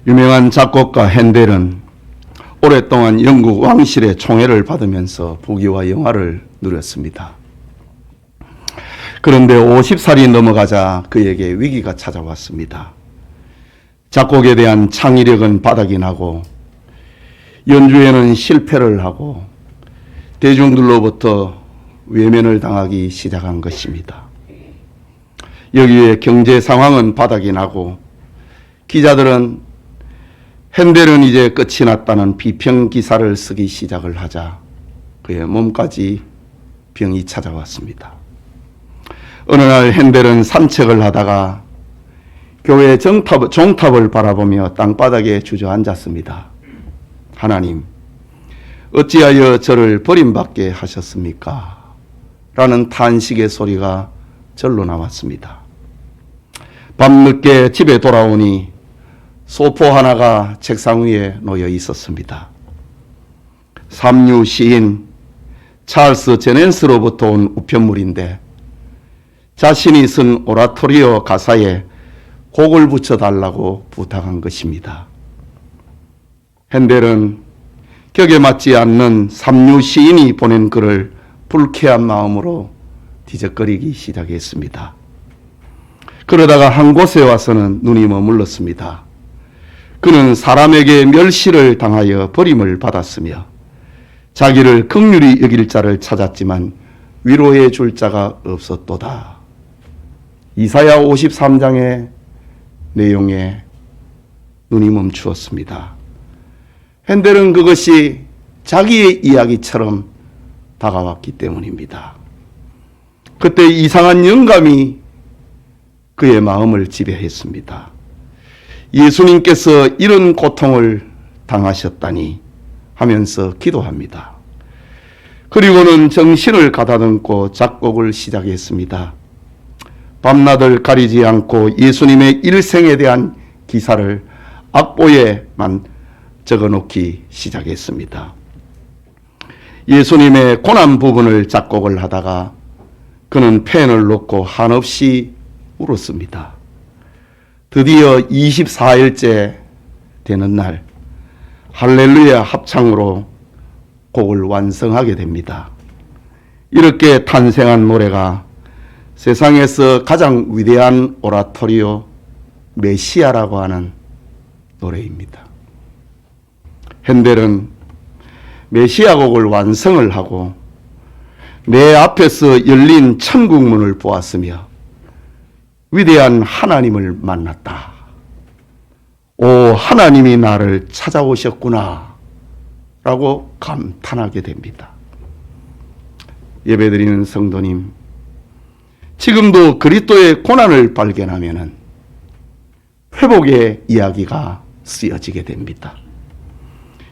유명한 작곡가 핸델은 오랫동안 영국 왕실의 총애를 받으면서 부귀와 영화를 누렸습니다. 그런데 50살이 넘어가자 그에게 위기가 찾아왔습니다. 작곡에 대한 창의력은 바닥이 나고 연주에는 실패를 하고 대중들로부터 외면을 당하기 시작한 것입니다. 여기에 경제 상황은 바닥이 나고 기자들은 핸델은 이제 끝이 났다는 비평 기사를 쓰기 시작을 하자 그의 몸까지 병이 찾아왔습니다. 어느 날 핸델은 산책을 하다가 교회 종탑을 바라보며 땅바닥에 주저앉았습니다. 하나님, 어찌하여 저를 버림받게 하셨습니까? 라는 탄식의 소리가 절로 나왔습니다. 밤늦게 집에 돌아오니 소포 하나가 책상 위에 놓여 있었습니다. 삼류 시인 찰스 제넨스로부터 온 우편물인데 자신이 쓴 오라토리오 가사에 곡을 붙여달라고 부탁한 것입니다. 핸델은 격에 맞지 않는 삼류 시인이 보낸 글을 불쾌한 마음으로 뒤적거리기 시작했습니다. 그러다가 한 곳에 와서는 눈이 머물렀습니다. 그는 사람에게 멸시를 당하여 버림을 받았으며 자기를 긍휼히 여길 자를 찾았지만 위로해 줄 자가 없었도다. 이사야 53장의 내용에 눈이 멈추었습니다. 핸델은 그것이 자기의 이야기처럼 다가왔기 때문입니다. 그때 이상한 영감이 그의 마음을 지배했습니다. 예수님께서 이런 고통을 당하셨다니 하면서 기도합니다. 그리고는 정신을 가다듬고 작곡을 시작했습니다. 밤낮을 가리지 않고 예수님의 일생에 대한 기사를 악보에만 적어놓기 시작했습니다. 예수님의 고난 부분을 작곡을 하다가 그는 펜을 놓고 한없이 울었습니다. 드디어 24일째 되는 날 할렐루야 합창으로 곡을 완성하게 됩니다. 이렇게 탄생한 노래가 세상에서 가장 위대한 오라토리오 메시아라고 하는 노래입니다. 핸델은 메시아 곡을 완성을 하고 내 앞에서 열린 천국문을 보았으며 위대한 하나님을 만났다. 오, 하나님이 나를 찾아오셨구나 라고 감탄하게 됩니다. 예배드리는 성도님, 지금도 그리스도의 고난을 발견하면은 회복의 이야기가 쓰여지게 됩니다.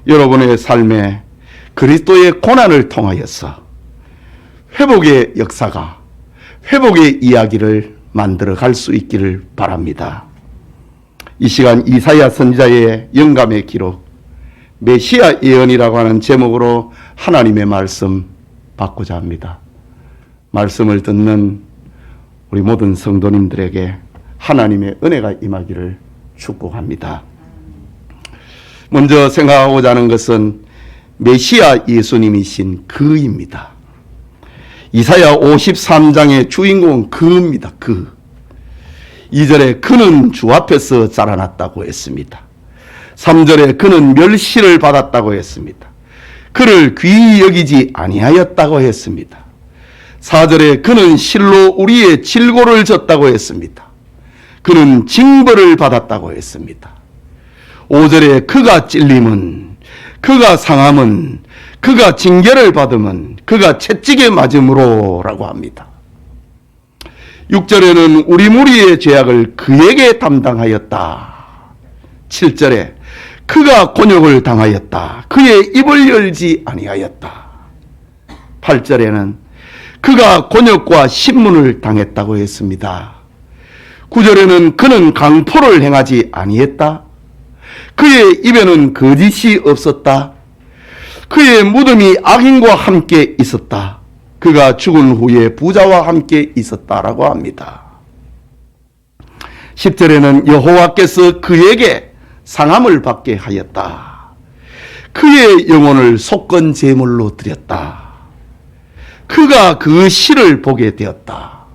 여러분의 삶에 그리스도의 고난을 통하여서 회복의 역사가, 회복의 이야기를 만들어 갈 수 있기를 바랍니다. 이 시간 이사야 선지자의 영감의 기록, 메시아 예언이라고 하는 제목으로 하나님의 말씀 받고자 합니다. 말씀을 듣는 우리 모든 성도님들에게 하나님의 은혜가 임하기를 축복합니다. 먼저 생각하고자 하는 것은 메시아 예수님이신 그입니다. 이사야 53장의 주인공은 그입니다. 그. 2절에 그는 주 앞에서 자라났다고 했습니다. 3절에 그는 멸시를 받았다고 했습니다. 그를 귀히 여기지 아니하였다고 했습니다. 4절에 그는 실로 우리의 질고를 졌다고 했습니다. 그는 징벌을 받았다고 했습니다. 5절에 그가 찔림은, 그가 상함은, 그가 징계를 받음은, 그가 채찍에 맞음으로 라고 합니다. 6절에는 우리 무리의 죄악을 그에게 담당하였다. 7절에 그가 곤욕을 당하였다. 그의 입을 열지 아니하였다. 8절에는 그가 곤욕과 신문을 당했다고 했습니다. 9절에는 그는 강포를 행하지 아니했다. 그의 입에는 거짓이 없었다. 그의 무덤이 악인과 함께 있었다. 그가 죽은 후에 부자와 함께 있었다라고 합니다. 10절에는 여호와께서 그에게 상함을 받게 하였다. 그의 영혼을 속건 제물로 드렸다. 그가 그 시를 보게 되었다.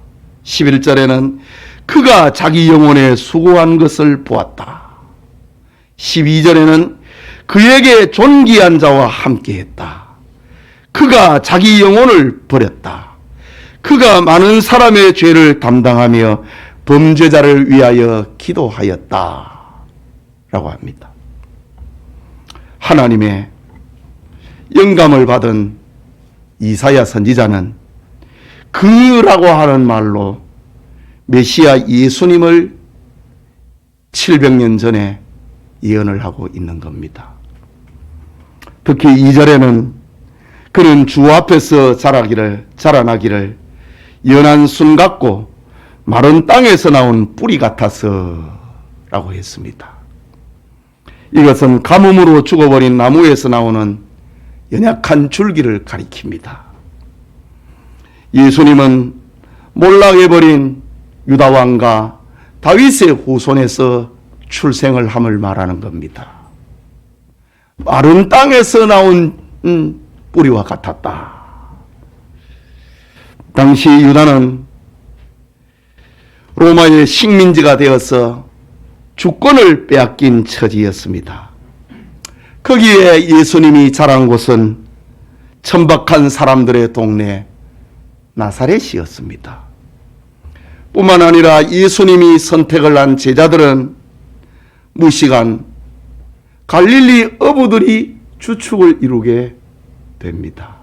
11절에는 그가 자기 영혼에 수고한 것을 보았다. 12절에는 그에게 존귀한 자와 함께했다. 그가 자기 영혼을 버렸다. 그가 많은 사람의 죄를 담당하며 범죄자를 위하여 기도하였다. 라고 합니다. 하나님의 영감을 받은 이사야 선지자는 그라고 하는 말로 메시아 예수님을 700년 전에 예언을 하고 있는 겁니다. 특히 2절에는 그는 주 앞에서 자라나기를 연한 순 같고 마른 땅에서 나온 뿌리 같아서 라고 했습니다. 이것은 가뭄으로 죽어버린 나무에서 나오는 연약한 줄기를 가리킵니다. 예수님은 몰락해버린 유다왕과 다윗의 후손에서 출생을 함을 말하는 겁니다. 마른 땅에서 나온 뿌리와 같았다. 당시 유다는 로마의 식민지가 되어서 주권을 빼앗긴 처지였습니다. 거기에 예수님이 자란 곳은 천박한 사람들의 동네 나사렛이었습니다. 뿐만 아니라 예수님이 선택을 한 제자들은 무시간 갈릴리 어부들이 주축을 이루게 됩니다.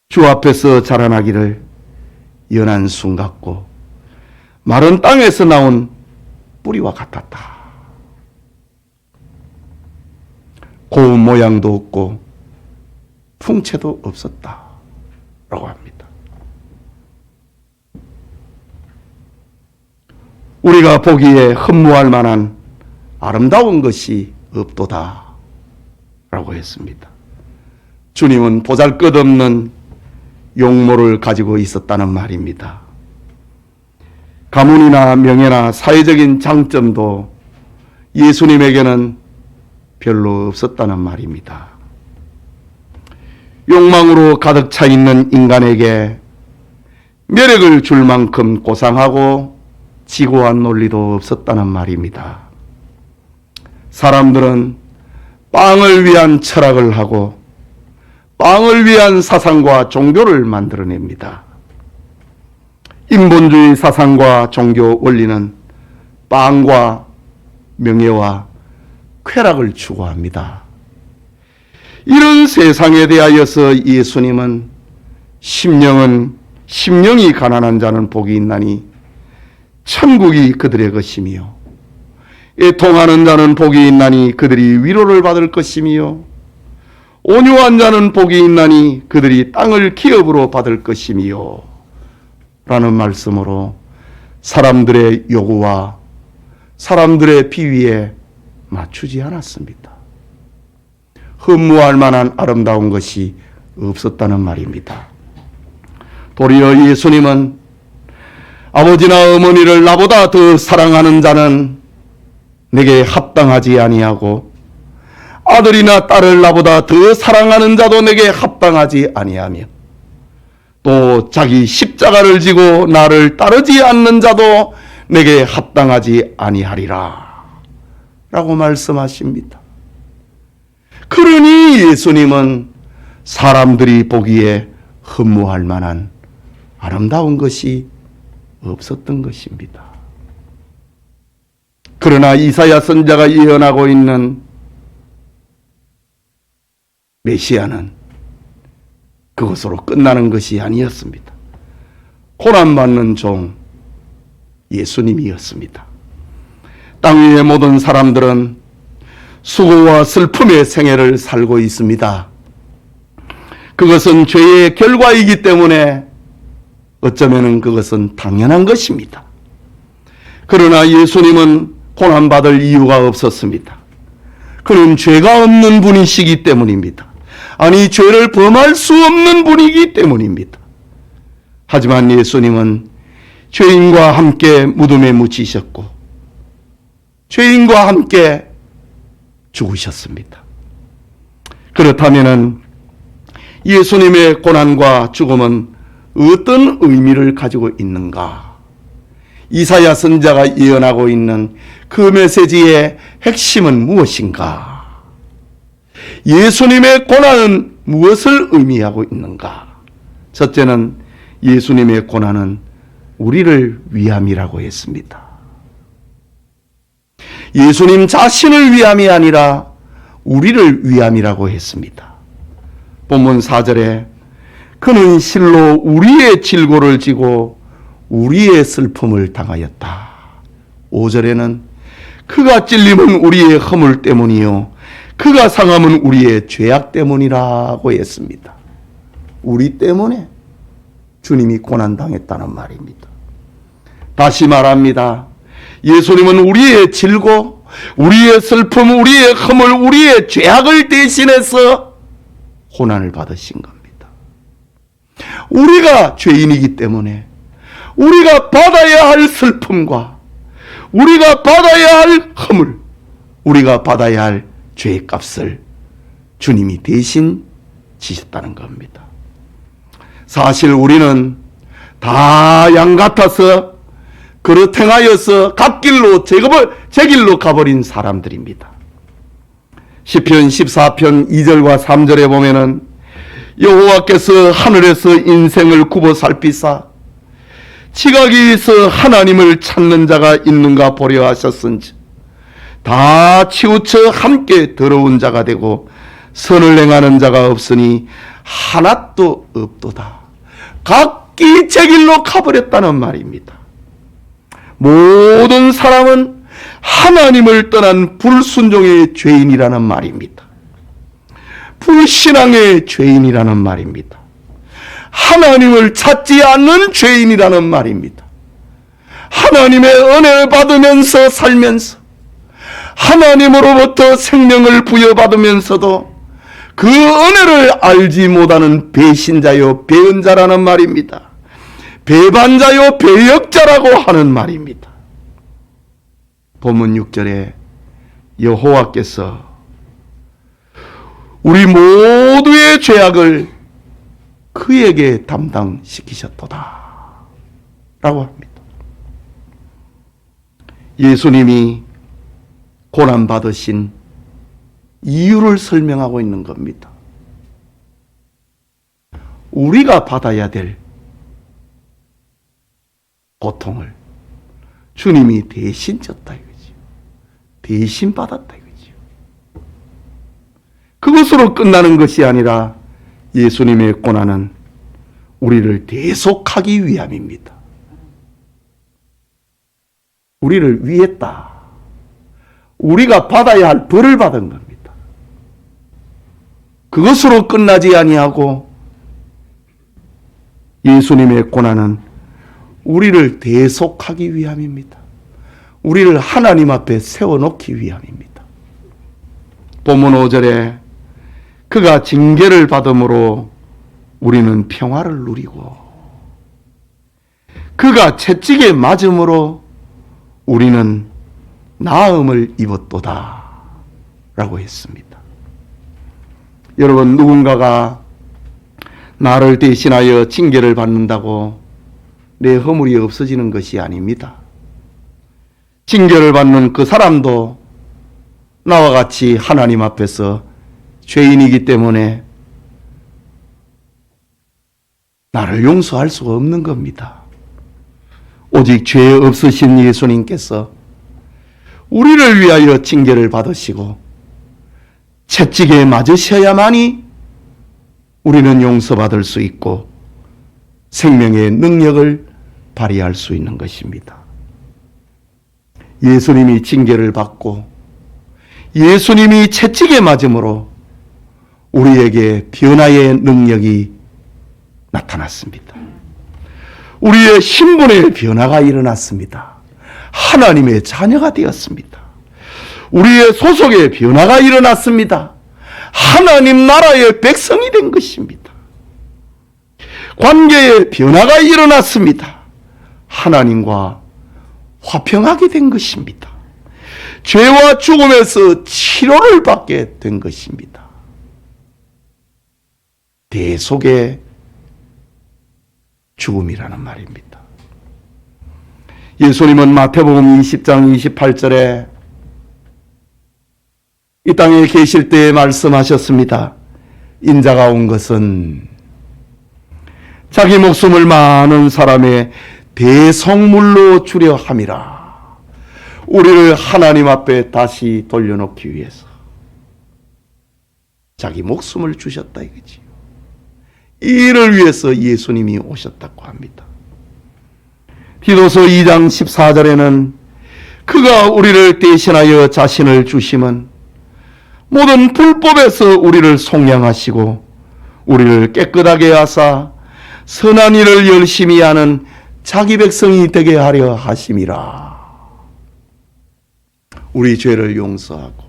주 앞에서 자라나기를 연한 순 같고 마른 땅에서 나온 뿌리와 같았다. 고운 모양도 없고 풍채도 없었다. 라고 합니다. 우리가 보기에 흠모할 만한 아름다운 것이 없도다. 라고 했습니다. 주님은 보잘것없는 용모를 가지고 있었다는 말입니다. 가문이나 명예나 사회적인 장점도 예수님에게는 별로 없었다는 말입니다. 욕망으로 가득 차 있는 인간에게 매력을 줄 만큼 고상하고 지고한 논리도 없었다는 말입니다. 사람들은 빵을 위한 철학을 하고 빵을 위한 사상과 종교를 만들어냅니다. 인본주의 사상과 종교 원리는 빵과 명예와 쾌락을 추구합니다. 이런 세상에 대하여서 예수님은 심령이 가난한 자는 복이 있나니 천국이 그들의 것이며 애통하는 자는 복이 있나니 그들이 위로를 받을 것이며 온유한 자는 복이 있나니 그들이 땅을 기업으로 받을 것이며 라는 말씀으로 사람들의 요구와 사람들의 비위에 맞추지 않았습니다. 흠모할 만한 아름다운 것이 없었다는 말입니다. 도리어 예수님은 아버지나 어머니를 나보다 더 사랑하는 자는 내게 합당하지 아니하고 아들이나 딸을 나보다 더 사랑하는 자도 내게 합당하지 아니하며 또 자기 십자가를 지고 나를 따르지 않는 자도 내게 합당하지 아니하리라 라고 말씀하십니다. 그러니 예수님은 사람들이 보기에 흠모할 만한 아름다운 것이 없었던 것입니다. 그러나 이사야 선지자가 예언하고 있는 메시아는 그것으로 끝나는 것이 아니었습니다. 고난받는 종 예수님이었습니다. 땅 위의 모든 사람들은 수고와 슬픔의 생애를 살고 있습니다. 그것은 죄의 결과이기 때문에 어쩌면 그것은 당연한 것입니다. 그러나 예수님은 고난받을 이유가 없었습니다. 그는 죄가 없는 분이시기 때문입니다. 아니, 죄를 범할 수 없는 분이기 때문입니다. 하지만 예수님은 죄인과 함께 무덤에 묻히셨고 죄인과 함께 죽으셨습니다. 그렇다면 예수님의 고난과 죽음은 어떤 의미를 가지고 있는가? 이사야 선지자가 예언하고 있는 그 메시지의 핵심은 무엇인가? 예수님의 고난은 무엇을 의미하고 있는가? 첫째는 예수님의 고난은 우리를 위함이라고 했습니다. 예수님 자신을 위함이 아니라 우리를 위함이라고 했습니다. 본문 4절에 그는 실로 우리의 질고를 지고 우리의 슬픔을 당하였다. 5절에는 그가 찔림은 우리의 허물 때문이요 그가 상함은 우리의 죄악 때문이라고 했습니다. 우리 때문에 주님이 고난당했다는 말입니다. 다시 말합니다. 예수님은 우리의 질고, 우리의 슬픔, 우리의 허물, 우리의 죄악을 대신해서 고난을 받으신 겁니다. 우리가 죄인이기 때문에 우리가 받아야 할 슬픔과 우리가 받아야 할 허물, 우리가 받아야 할 죄의 값을 주님이 대신 지셨다는 겁니다. 사실 우리는 다 양 같아서 그릇 행하여서 갓길로 제 길로 가버린 사람들입니다. 시편 14편 2절과 3절에 보면은 여호와께서 하늘에서 인생을 굽어 살피사 지각에서 하나님을 찾는 자가 있는가 보려 하셨은지 다 치우쳐 함께 더러운 자가 되고 선을 행하는 자가 없으니 하나도 없도다. 각기 제 길로 가버렸다는 말입니다. 모든 사람은 하나님을 떠난 불순종의 죄인이라는 말입니다. 불신앙의 죄인이라는 말입니다. 하나님을 찾지 않는 죄인이라는 말입니다. 하나님의 은혜를 받으면서 살면서 하나님으로부터 생명을 부여받으면서도 그 은혜를 알지 못하는 배신자요 배은자라는 말입니다. 배반자요 배역자라고 하는 말입니다. 본문 6절에 여호와께서 우리 모두의 죄악을 그에게 담당시키셨도다 라고 합니다. 예수님이 고난받으신 이유를 설명하고 있는 겁니다. 우리가 받아야 될 고통을 주님이 대신 졌다 이거지요. 대신 받았다 이거지요. 그것으로 끝나는 것이 아니라 예수님의 고난은 우리를 대속하기 위함입니다. 우리를 위했다. 우리가 받아야 할 벌을 받은 겁니다. 그것으로 끝나지 아니하고 예수님의 고난은 우리를 대속하기 위함입니다. 우리를 하나님 앞에 세워놓기 위함입니다. 본문 5절에 그가 징계를 받음으로 우리는 평화를 누리고 그가 채찍에 맞음으로 우리는 나음을 입었도다 라고 했습니다. 여러분, 누군가가 나를 대신하여 징계를 받는다고 내 허물이 없어지는 것이 아닙니다. 징계를 받는 그 사람도 나와 같이 하나님 앞에서 죄인이기 때문에 나를 용서할 수가 없는 겁니다. 오직 죄 없으신 예수님께서 우리를 위하여 징계를 받으시고 채찍에 맞으셔야만이 우리는 용서받을 수 있고 생명의 능력을 발휘할 수 있는 것입니다. 예수님이 징계를 받고 예수님이 채찍에 맞음으로 우리에게 변화의 능력이 나타났습니다. 우리의 신분의 변화가 일어났습니다. 하나님의 자녀가 되었습니다. 우리의 소속의 변화가 일어났습니다. 하나님 나라의 백성이 된 것입니다. 관계의 변화가 일어났습니다. 하나님과 화평하게 된 것입니다. 죄와 죽음에서 치료를 받게 된 것입니다. 대속의 죽음이라는 말입니다. 예수님은 마태복음 20장 28절에 이 땅에 계실 때에 말씀하셨습니다. 인자가 온 것은 자기 목숨을 많은 사람의 대성물로 주려 함이라. 우리를 하나님 앞에 다시 돌려놓기 위해서 자기 목숨을 주셨다 이거지요. 이를 위해서 예수님이 오셨다고 합니다. 디도서 2장 14절에는 그가 우리를 대신하여 자신을 주심은 모든 불법에서 우리를 속량하시고 우리를 깨끗하게 하사 선한 일을 열심히 하는 자기 백성이 되게 하려 하심이라. 우리 죄를 용서하고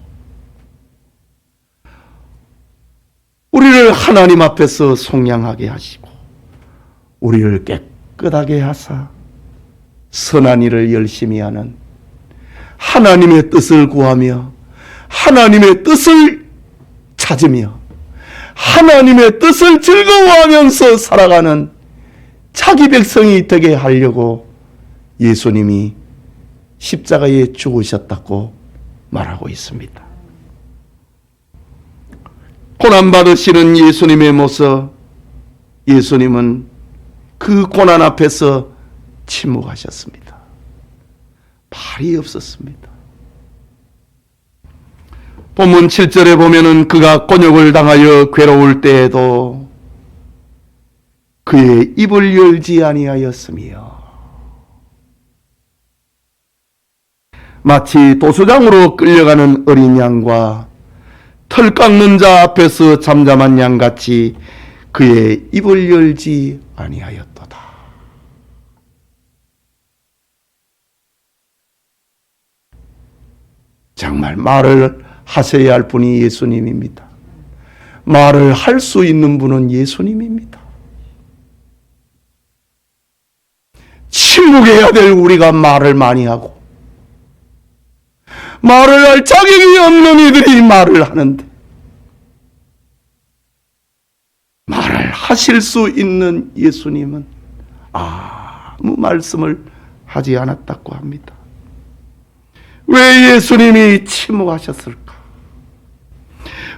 우리를 하나님 앞에서 속량하게 하시고 우리를 깨끗하게 하사 선한 일을 열심히 하는 하나님의 뜻을 구하며 하나님의 뜻을 찾으며 하나님의 뜻을 즐거워하면서 살아가는 자기 백성이 되게 하려고 예수님이 십자가에 죽으셨다고 말하고 있습니다. 고난받으시는 예수님의 모습, 예수님은 그 고난 앞에서 침묵하셨습니다. 말이 없었습니다. 본문 7절에 보면은 그가 곤욕을 당하여 괴로울 때에도 그의 입을 열지 아니하였으며 마치 도수장으로 끌려가는 어린 양과 털 깎는 자 앞에서 잠잠한 양같이 그의 입을 열지 아니하였도다. 정말 말을 하셔야 할 분이 예수님입니다. 말을 할 수 있는 분은 예수님입니다. 침묵해야 될 우리가 말을 많이 하고 말을 할 자격이 없는 이들이 말을 하는데 말을 하실 수 있는 예수님은 아무 말씀을 하지 않았다고 합니다. 왜 예수님이 침묵하셨을까?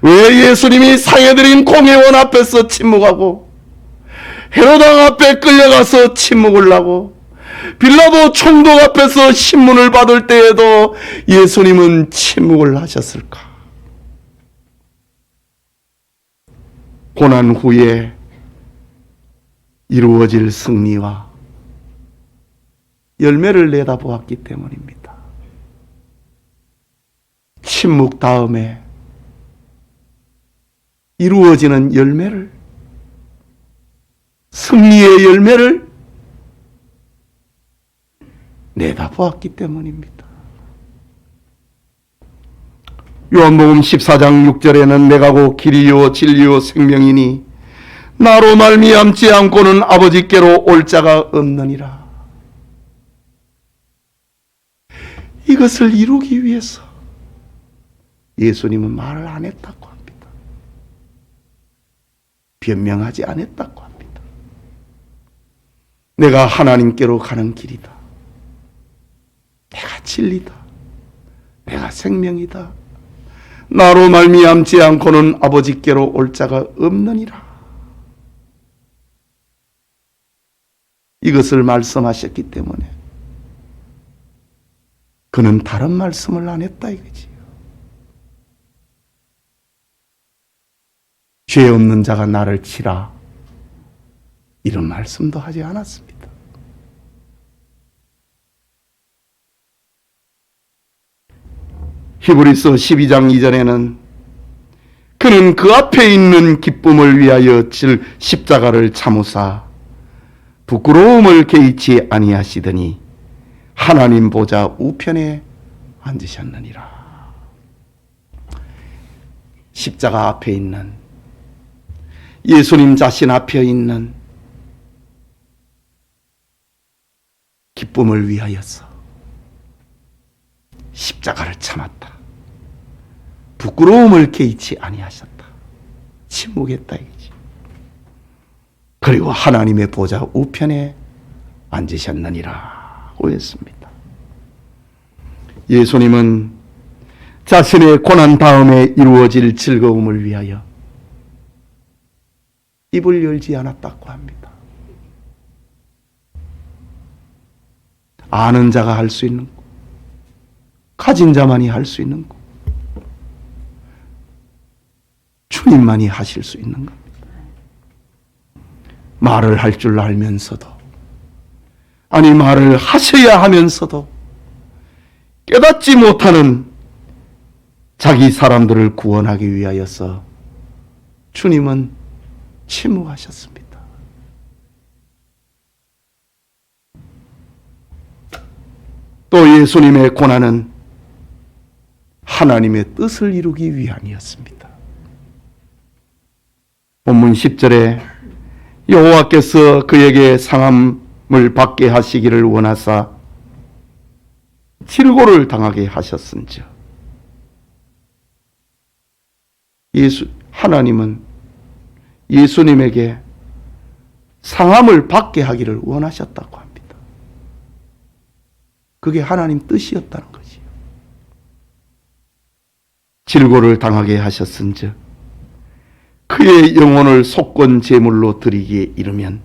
왜 예수님이 상해드린 공회원 앞에서 침묵하고 헤로당 앞에 끌려가서 침묵을 하고 빌라도 총독 앞에서 신문을 받을 때에도 예수님은 침묵을 하셨을까? 고난 후에 이루어질 승리와 열매를 내다보았기 때문입니다. 침묵 다음에 이루어지는 열매를, 승리의 열매를 내다보았기 때문입니다. 요한복음 14장 6절에는 내가 곧 길이요 진리요 생명이니 나로 말미암지 않고는 아버지께로 올 자가 없느니라. 이것을 이루기 위해서 예수님은 말을 안 했다고 합니다. 변명하지 않았다고 합니다. 내가 하나님께로 가는 길이다. 내가 진리다. 내가 생명이다. 나로 말미암지 않고는 아버지께로 올 자가 없느니라. 이것을 말씀하셨기 때문에 그는 다른 말씀을 안 했다 이거지요. 죄 없는 자가 나를 치라 이런 말씀도 하지 않았습니다. 히브리서 12장 2절에는 그는 그 앞에 있는 기쁨을 위하여 질 십자가를 참으사 부끄러움을 개의치 아니하시더니 하나님 보좌 우편에 앉으셨느니라. 십자가 앞에 있는 예수님 자신 앞에 있는 기쁨을 위하여서 십자가를 참았다. 부끄러움을 개의치 아니하셨다. 침묵했다 이거지. 그리고 하나님의 보좌 우편에 앉으셨느니라 고했습니다. 예수님은 자신의 고난 다음에 이루어질 즐거움을 위하여 입을 열지 않았다고 합니다. 아는 자가 할 수 있는 것, 가진 자만이 할 수 있는 것, 주님만이 하실 수 있는 겁니다. 말을 할 줄 알면서도, 아니 말을 하셔야 하면서도 깨닫지 못하는 자기 사람들을 구원하기 위하여서 주님은 침묵하셨습니다. 또 예수님의 고난은 하나님의 뜻을 이루기 위함이었습니다. 본문 10절에 여호와께서 그에게 상함을 받게 하시기를 원하사 질고를 당하게 하셨은즉, 하나님은 예수님에게 상함을 받게 하기를 원하셨다고 합니다. 그게 하나님 뜻이었다는 거지요. 질고를 당하게 하셨은즉 그의 영혼을 속건 제물로 드리기에 이르면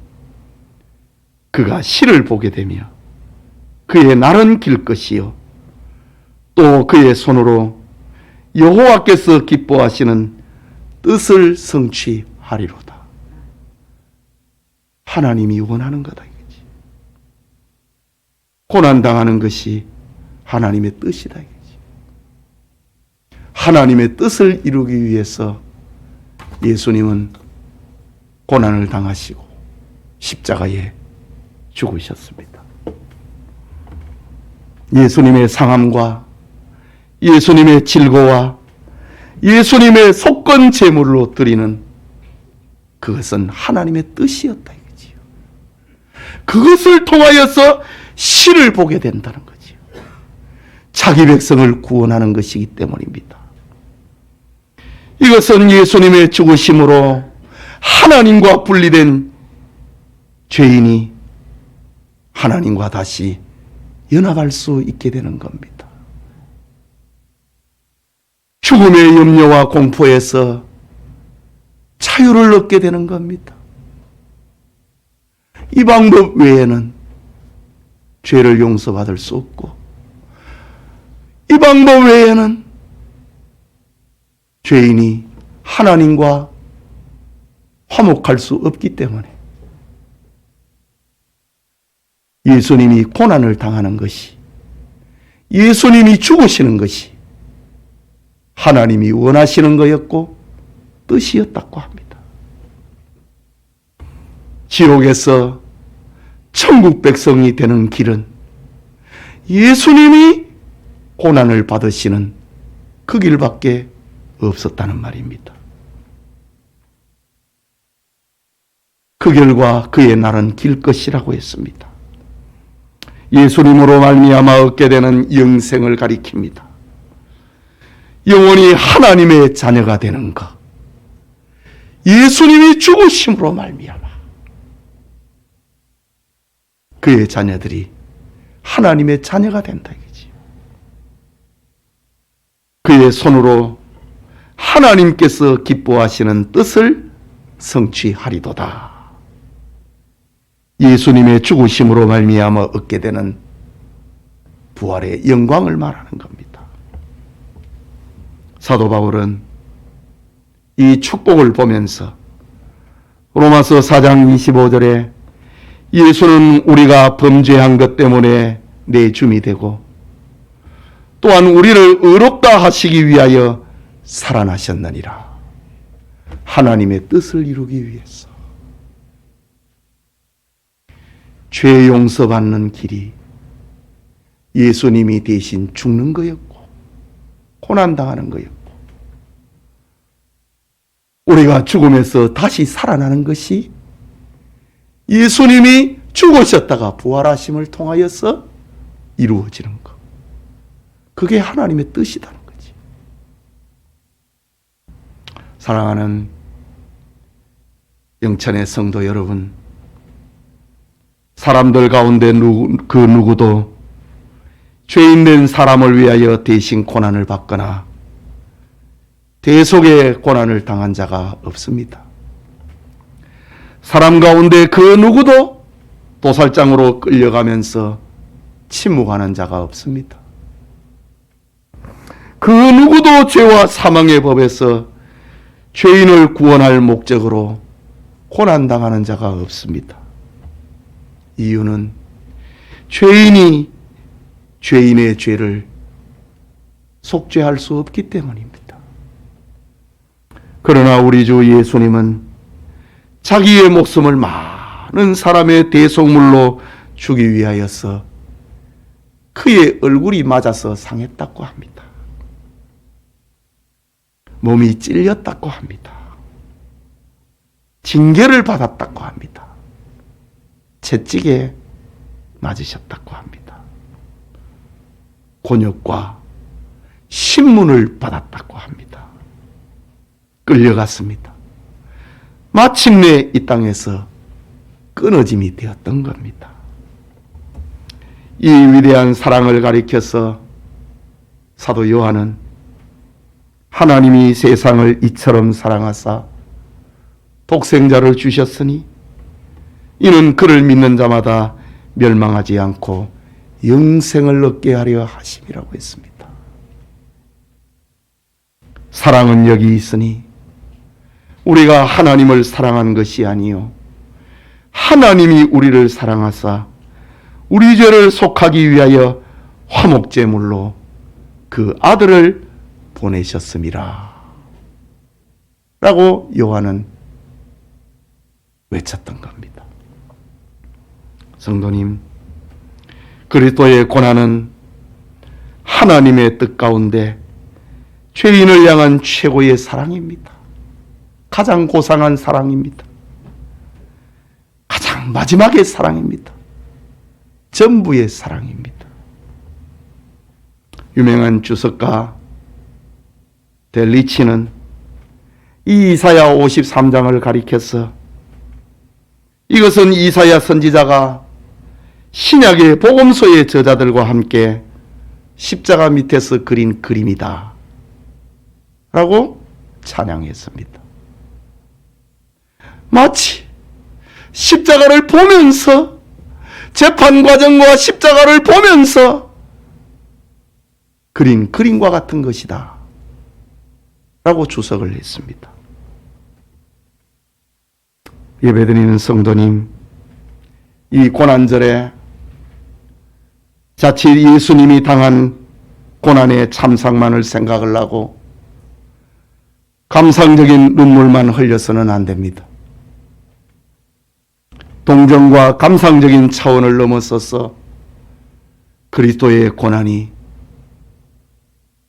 그가 시를 보게 되며 그의 날은 길 것이요 또 그의 손으로 여호와께서 기뻐하시는 뜻을 성취하리로다. 하나님이 원하는 거다 이거지. 고난당하는 것이 하나님의 뜻이다 이거지. 하나님의 뜻을 이루기 위해서 예수님은 고난을 당하시고 십자가에 죽으셨습니다. 예수님의 상함과 예수님의 질고와 예수님의 속건 제물로 드리는 그것은 하나님의 뜻이었다 이거지요. 그것을 통하여서 시를 보게 된다는 거지요. 자기 백성을 구원하는 것이기 때문입니다. 이것은 예수님의 죽으심으로 하나님과 분리된 죄인이 하나님과 다시 연합할 수 있게 되는 겁니다. 죽음의 염려와 공포에서 자유를 얻게 되는 겁니다. 이 방법 외에는 죄를 용서받을 수 없고, 이 방법 외에는 죄인이 하나님과 화목할 수 없기 때문에 예수님이 고난을 당하는 것이, 예수님이 죽으시는 것이 하나님이 원하시는 거였고 뜻이었다고 합니다. 지옥에서 천국 백성이 되는 길은 예수님이 고난을 받으시는 그 길밖에 없었다는 말입니다. 그 결과 그의 날은 길 것이라고 했습니다. 예수님으로 말미암아 얻게 되는 영생을 가리킵니다. 영원히 하나님의 자녀가 되는 것, 예수님이 죽으심으로 말미암아 그의 자녀들이 하나님의 자녀가 된다 이거지. 그의 손으로 하나님께서 기뻐하시는 뜻을 성취하리도다. 예수님의 죽으심으로 말미암아 얻게 되는 부활의 영광을 말하는 겁니다. 사도 바울은 이 축복을 보면서 로마서 4장 25절에 예수는 우리가 범죄한 것 때문에 내줌이 되고 또한 우리를 의롭다 하시기 위하여 살아나셨느니라. 하나님의 뜻을 이루기 위해서 죄 용서받는 길이 예수님이 대신 죽는 거였고 고난당하는 거였고, 우리가 죽음에서 다시 살아나는 것이 예수님이 죽으셨다가 부활하심을 통하여서 이루어지는 것. 그게 하나님의 뜻이라는 거지. 사랑하는 영천의 성도 여러분, 사람들 가운데 그 누구도 죄인된 사람을 위하여 대신 고난을 받거나 대속의 고난을 당한 자가 없습니다. 사람 가운데 그 누구도 도살장으로 끌려가면서 침묵하는 자가 없습니다. 그 누구도 죄와 사망의 법에서 죄인을 구원할 목적으로 고난당하는 자가 없습니다. 이유는 죄인이 죄인의 죄를 속죄할 수 없기 때문입니다. 그러나 우리 주 예수님은 자기의 목숨을 많은 사람의 대속물로 주기 위하여서 그의 얼굴이 맞아서 상했다고 합니다. 몸이 찔렸다고 합니다. 징계를 받았다고 합니다. 채찍에 맞으셨다고 합니다. 곤욕과 신문을 받았다고 합니다. 끌려갔습니다. 마침내 이 땅에서 끊어짐이 되었던 겁니다. 이 위대한 사랑을 가리켜서 사도 요한은 하나님이 세상을 이처럼 사랑하사 독생자를 주셨으니 이는 그를 믿는 자마다 멸망하지 않고 영생을 얻게 하려 하심이라고 했습니다. 사랑은 여기 있으니 우리가 하나님을 사랑한 것이 아니요 하나님이 우리를 사랑하사 우리 죄를 속하기 위하여 화목제물로 그 아들을 보내셨음이라 라고 요한은 외쳤던 겁니다. 성도님, 그리스도의 고난은 하나님의 뜻 가운데 죄인을 향한 최고의 사랑입니다. 가장 고상한 사랑입니다. 가장 마지막의 사랑입니다. 전부의 사랑입니다. 유명한 주석가 델리치는 이 이사야 53장을 가리켜서 이것은 이사야 선지자가 신약의 복음서의 저자들과 함께 십자가 밑에서 그린 그림이다 라고 찬양했습니다. 마치 십자가를 보면서 재판 과정과 십자가를 보면서 그린 그림과 같은 것이다 라고 주석을 했습니다. 예배드리는 성도님, 이 고난절에 자칫 예수님이 당한 고난의 참상만을 생각을 하고 감상적인 눈물만 흘려서는 안 됩니다. 동정과 감상적인 차원을 넘어서서 그리스도의 고난이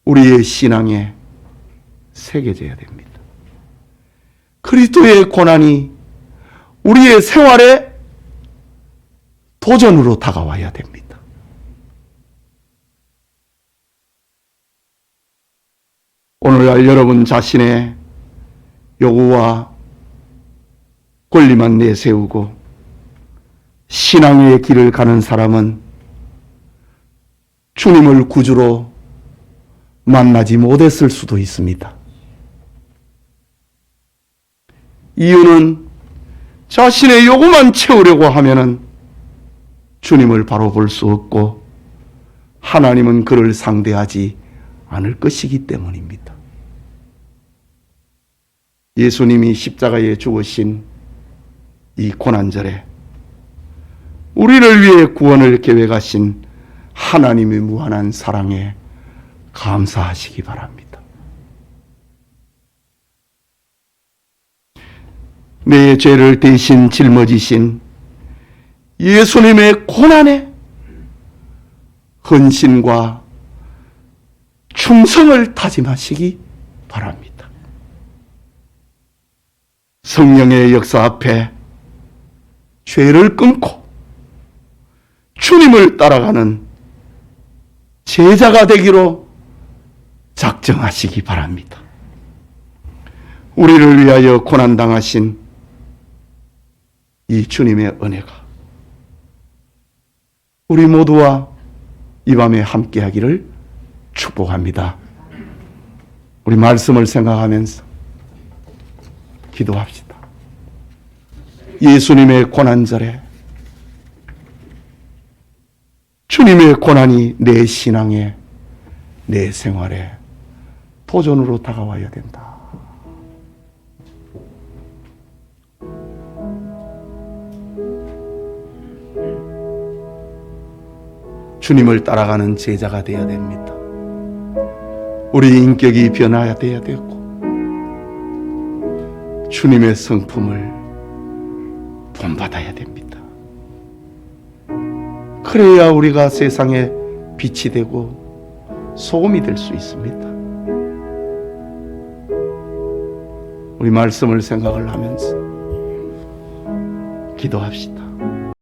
우리의 신앙에 새겨져야 됩니다. 그리스도의 고난이 우리의 생활에 도전으로 다가와야 됩니다. 오늘날 여러분 자신의 요구와 권리만 내세우고 신앙의 길을 가는 사람은 주님을 구주로 만나지 못했을 수도 있습니다. 이유는 자신의 요구만 채우려고 하면은 주님을 바로 볼 수 없고 하나님은 그를 상대하지 않을 것이기 때문입니다. 예수님이 십자가에 죽으신 이 고난절에 우리를 위해 구원을 계획하신 하나님의 무한한 사랑에 감사하시기 바랍니다. 내 죄를 대신 짊어지신 예수님의 고난에 헌신과 충성을 다짐하시기 바랍니다. 성령의 역사 앞에 죄를 끊고 주님을 따라가는 제자가 되기로 작정하시기 바랍니다. 우리를 위하여 고난당하신 이 주님의 은혜가 우리 모두와 이 밤에 함께하기를 축복합니다. 우리 말씀을 생각하면서 기도합시다. 예수님의 고난절에 주님의 고난이 내 신앙에, 내 생활에 도전으로 다가와야 된다. 주님을 따라가는 제자가 되어야 됩니다. 우리 인격이 변화해야 되고 주님의 성품을 본받아야 됩니다. 그래야 우리가 세상에 빛이 되고 소금이 될 수 있습니다. 우리 말씀을 생각을 하면서 기도합시다.